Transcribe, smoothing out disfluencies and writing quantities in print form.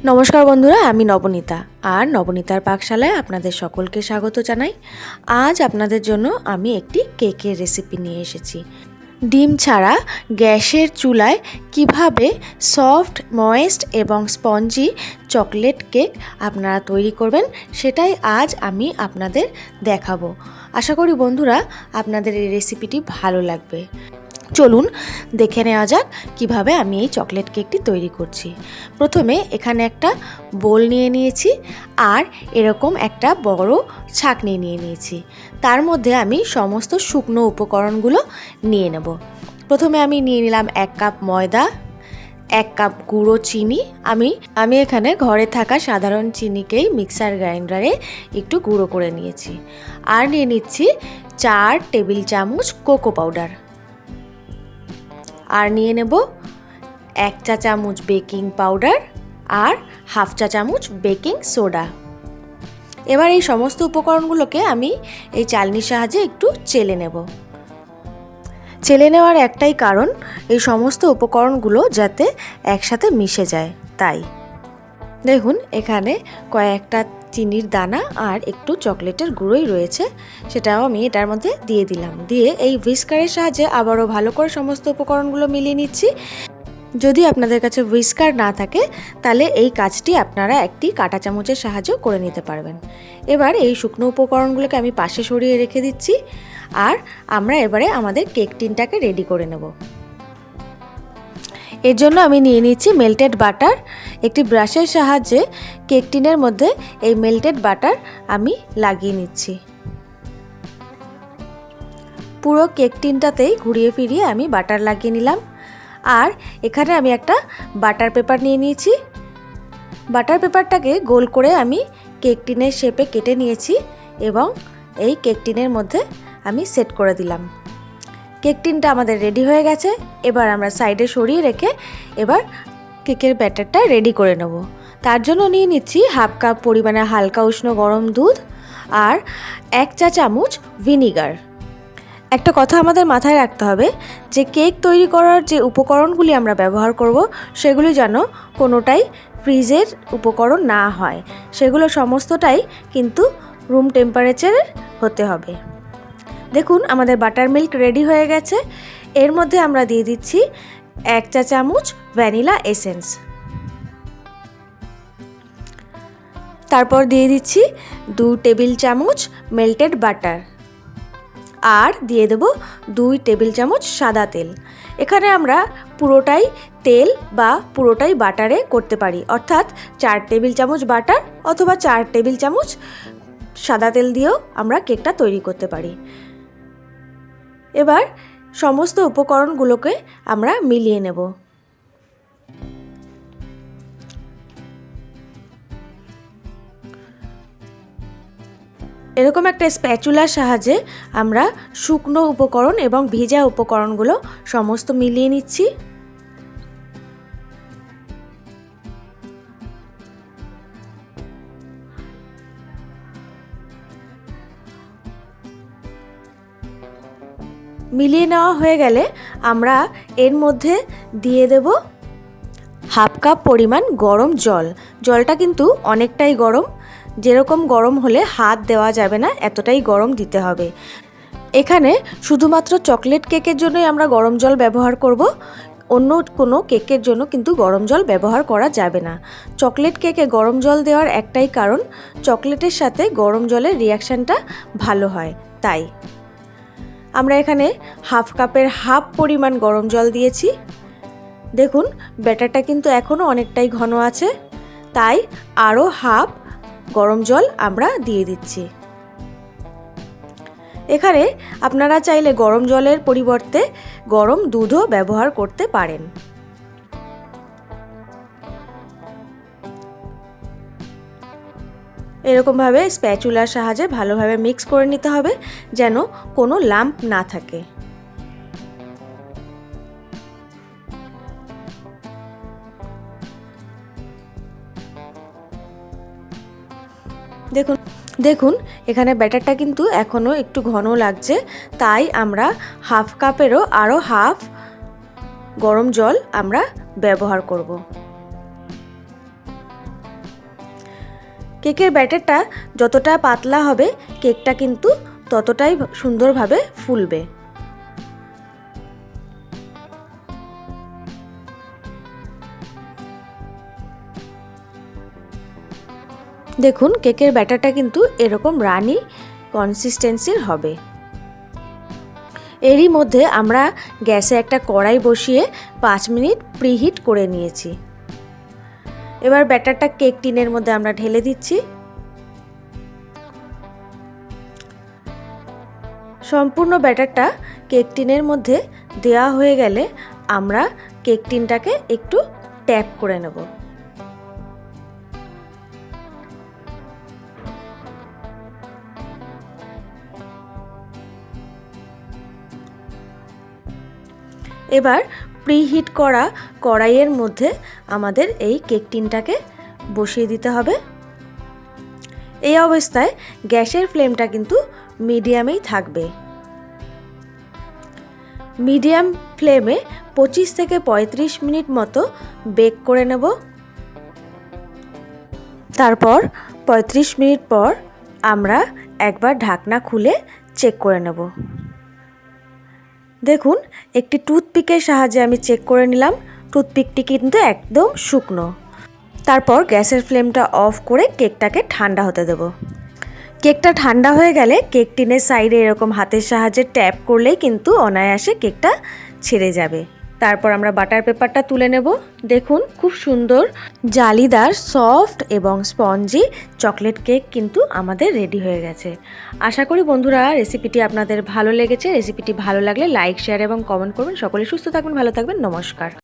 নমস্কার বন্ধুরা, আমি নবনীতা আর নবনীতার পাকশালায় আপনাদের সকলকে স্বাগত জানাই। আজ আপনাদের জন্য আমি একটি কেকের রেসিপি নিয়ে এসেছি। ডিম ছাড়া গ্যাসের চুলায় কিভাবে সফট, ময়েস্ট এবং স্পঞ্জি চকলেট কেক আপনারা তৈরি করবেন সেটাই আজ আমি আপনাদের দেখাবো। আশা করি বন্ধুরা আপনাদের এই রেসিপিটি ভালো লাগবে। চলুন দেখে নেওয়া যাক কিভাবে আমি এই চকলেট কেকটি তৈরি করছি। প্রথমে এখানে একটা বোল নিয়ে নিয়েছি আর এরকম একটা বড় ছাঁকনি নিয়ে নিয়েছি। তার মধ্যে আমি সমস্ত শুকনো উপকরণগুলো নিয়ে নেব। প্রথমে আমি নিয়ে নিলাম 1 কাপ ময়দা, 1 কাপ গুঁড়ো চিনি। আমি এখানে ঘরে থাকা সাধারণ চিনিকেই মিক্সার গ্রাইন্ডারে একটু গুঁড়ো করে নিয়েছি। আর নিয়ে নিচ্ছি 4 টেবিল চামচ কোকো পাউডার। আর নিয়ে নেব 1 চা চামচ বেকিং পাউডার আর 1/2 চা চামচ বেকিং সোডা। এবার এই সমস্ত উপকরণগুলোকে আমি এই চালনির সাহায্যে একটু চেলে নেব। চেলে নেওয়ার একটাই কারণ, এই সমস্ত উপকরণগুলো যাতে একসাথে মিশে যায়। তাই দেখুন এখানে কয়েকটা চিনির দানা আর একটু চকলেটের গুঁড়োই রয়েছে, সেটাও আমি এটার মধ্যে দিয়ে দিলাম। দিয়ে এই হুইস্কারের সাহায্যে আবারও ভালো করে সমস্ত উপকরণগুলো মিলিয়ে নিচ্ছি। যদি আপনাদের কাছে হুইস্কার না থাকে তাহলে এই কাজটি আপনারা একটি কাঁটা চামচের সাহায্যে করে নিতে পারবেন। এবার এই শুকনো উপকরণগুলোকে আমি পাশে সরিয়ে রেখে দিচ্ছি আর আমরা এবারে আমাদের কেক টিনটাকে রেডি করে নেব। এর জন্য আমি নিয়ে নিচ্ছি মেল্টেড বাটার। একটি ব্রাশের সাহায্যে কেক টিনের মধ্যে এই মেল্টেড বাটার আমি লাগিয়ে নিচ্ছি। পুরো কেক টিনটাতেই ঘুরিয়ে ফিরিয়ে আমি বাটার লাগিয়ে নিলাম। আর এখানে আমি একটা বাটার পেপার নিয়ে নিয়েছি। বাটার পেপারটাকে গোল করে আমি কেক টিনের শেপে কেটে নিয়েছি এবং এই কেক টিনের মধ্যে আমি সেট করে দিলাম। কেক টিনটা আমাদের রেডি হয়ে গেছে। এবার আমরা সাইডে সরিয়ে রেখে এবার কেকের ব্যাটারটা রেডি করে নেব। তার জন্য নিয়ে নিচ্ছি 1/2 কাপ পরিমাণে হালকা উষ্ণ গরম দুধ আর 1 চা চামচ ভিনিগার। একটা কথা আমাদের মাথায় রাখতে হবে যে কেক তৈরি করার যে উপকরণগুলি আমরা ব্যবহার করব সেগুলি যেন কোনোটাই ফ্রিজের উপকরণ না হয়, সেগুলো সমস্তটাই কিন্তু রুম টেম্পারেচারের হতে হবে। দেখুন আমাদের বাটার মিল্ক রেডি হয়ে গেছে। এর মধ্যে আমরা দিয়ে দিচ্ছি 1 চা চামচ ভ্যানিলা এসেন্স। তারপর দিয়ে দিচ্ছি 2 টেবিল চামচ মেল্টেড বাটার আর দিয়ে দেব 2 টেবিল চামচ সাদা তেল। এখানে আমরা পুরোটাই তেল বা পুরোটাই বাটারে করতে পারি, অর্থাৎ 4 টেবিল চামচ বাটার অথবা 4 টেবিল চামচ সাদা তেল দিয়েও আমরা কেকটা তৈরি করতে পারি। এবার সমস্ত উপকরণগুলোকে আমরা মিলিয়ে নেব। এরকম একটা স্প্যাচুলার সাহায্যে আমরা শুকনো উপকরণ এবং ভেজা উপকরণগুলো সমস্ত মিলিয়ে নিচ্ছি। মিলিয়ে নেওয়া হয়ে গেলে আমরা এর মধ্যে দিয়ে দেব 1/2 কাপ পরিমাণ গরম জল। জলটা কিন্তু অনেকটাই গরম, যেরকম গরম হলে হাত দেওয়া যাবে না, এতটাই গরম দিতে হবে। এখানে শুধুমাত্র চকলেট কেকের জন্যই আমরা গরম জল ব্যবহার করব, অন্য কোনো কেকের জন্য কিন্তু গরম জল ব্যবহার করা যাবে না। চকলেট কেকে গরম জল দেওয়ার একটাই কারণ, চকলেটের সাথে গরম জলের রিয়াকশানটা ভালো হয়। তাই আমরা এখানে 1/2 কাপের হাফ পরিমাণ গরম জল দিয়েছি। দেখুন ব্যাটারটা কিন্তু এখনও অনেকটাই ঘন আছে, তাই আরও হাফ গরম জল আমরা দিয়ে দিচ্ছি। এখানে আপনারা চাইলে গরম জলের পরিবর্তে গরম দুধও ব্যবহার করতে পারেন। এরকমভাবে স্প্যাচুলার সাহায্যে ভালোভাবে মিক্স করে নিতে হবে যেন কোনো লাম্প না থাকে। দেখুন এখানে ব্যাটারটা কিন্তু এখনও একটু ঘন লাগছে, তাই আমরা 1/2 কাপেরও আরও হাফ গরম জল আমরা ব্যবহার করব। কেকের ব্যাটারটা যতটা পাতলা হবে কেকটা কিন্তু ততটাই সুন্দরভাবে ফুলবে। দেখুন কেকের ব্যাটারটা কিন্তু এরকম রানি কনসিস্টেন্সির হবে। এরই মধ্যে আমরা গ্যাসে একটা কড়াই বসিয়ে 5 মিনিট প্রিহিট করে নিয়েছি। এবার ব্যাটারটা কেক টিনের মধ্যে আমরা ঢেলে দিচ্ছি। সম্পূর্ণ ব্যাটারটা কেক টিনের মধ্যে দেওয়া হয়ে গেলে আমরা কেক টিনটাকে একটু ট্যাপ করে নেব। এবার প্রিহিট করা কড়াইয়ের মধ্যে আমাদের এই কেক টিনটাকে বসিয়ে দিতে হবে। এই অবস্থায় গ্যাসের ফ্লেমটা কিন্তু মিডিয়ামেই থাকবে। মিডিয়াম ফ্লেমে 25 থেকে 35 মিনিট মতো বেক করে নেব। তারপর 35 মিনিট পর আমরা একবার ঢাকনা খুলে চেক করে নেব। দেখুন একটি টুথপিকের সাহায্যে আমি চেক করে নিলাম, টুথপিকটি কিন্তু একদম শুকনো। তারপর গ্যাসের ফ্লেমটা অফ করে কেকটাকে ঠান্ডা হতে দেব। কেকটা ঠান্ডা হয়ে গেলে কেক টিনের সাইডে এরকম হাতের সাহায্যে ট্যাপ করলেই কিন্তু অনায়াসে কেকটা ছেড়ে যাবে। তারপর আমরা বাটার পেপারটা তুলে নেব। দেখুন খুব সুন্দর জালিদার সফট এবং স্পঞ্জি চকলেট কেক কিন্তু আমাদের রেডি হয়ে গেছে। আশা করি বন্ধুরা রেসিপিটি আপনাদের ভালো লেগেছে। রেসিপিটি ভালো লাগলে লাইক, শেয়ার এবং কমেন্ট করবেন। সকলে সুস্থ থাকবেন, ভালো থাকবেন। নমস্কার।